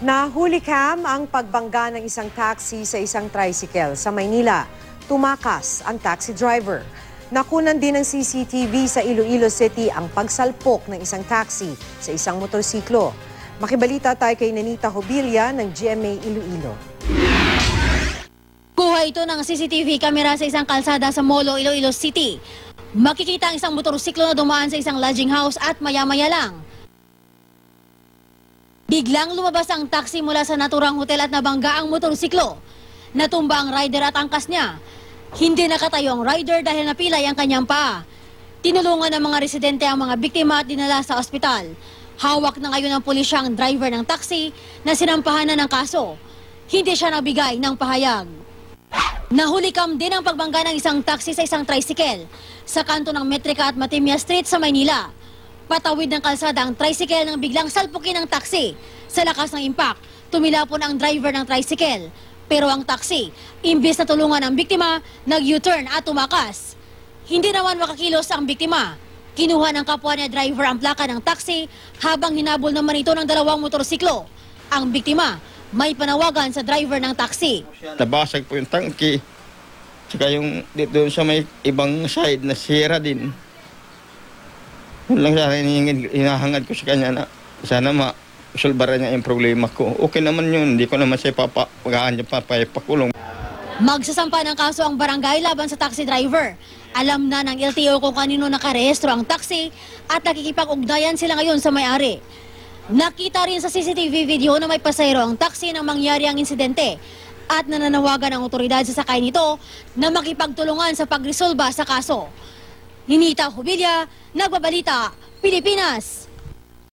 Nahulikam ang pagbangga ng isang taxi sa isang tricycle sa Maynila. Tumakas ang taxi driver. Nakunan din ng CCTV sa Iloilo City ang pagsalpok ng isang taxi sa isang motorsiklo. Makibalita tayo kay Nanita Hobilia ng GMA Iloilo. Kuha ito ng CCTV camera sa isang kalsada sa Molo, Iloilo City. Makikita ang isang motorsiklo na dumaan sa isang lodging house at maya-maya lang biglang lumabas ang taxi mula sa naturang hotel at nabangga ang motorsiklo. Natumba ang rider at angkas niya. Hindi nakatayo ang rider dahil napilay ang kanyang paa. Tinulungan ng mga residente ang mga biktima at dinala sa ospital. Hawak na ngayon ng pulisya ang driver ng taxi na sinampahan na ng kaso. Hindi siya nagbigay ng pahayag. Nahulikam din ang pagbangga ng isang taxi sa isang tricycle sa kanto ng Metrica at Matimia Street sa Maynila. Patawid ng kalsada ang tricycle nang biglang salpukin ng taxi. Sa lakas ng impact, tumilapon ang driver ng tricycle. Pero ang taxi, imbes na tulungan ang biktima, nag-U-turn at tumakas. Hindi naman makakilos ang biktima. Kinuha ng kapwa niya driver ang plaka ng taxi habang hinabol naman ito ng dalawang motorsiklo. Ang biktima, may panawagan sa driver ng taxi. Nabasag po yung tangke. Tsaka yung dito sa may ibang side na sira din. Yun lang sana hinahangad ko sa kanya na sana masulbaran niya yung problema ko. Okay naman yun, hindi ko naman siya papakulong. Magsasampa ng kaso ang barangay laban sa taxi driver. Alam na ng LTO kung kanino nakarehistro ang taxi at nakikipag-ugnayan sila ngayon sa may-ari. Nakita rin sa CCTV video na may pasahero ang taxi nang mangyari ang insidente at nananawagan ang otoridad sa sakay nito na makipagtulungan sa pagresolba sa kaso. Ninita Hobilia, Nagbabalita, Pilipinas.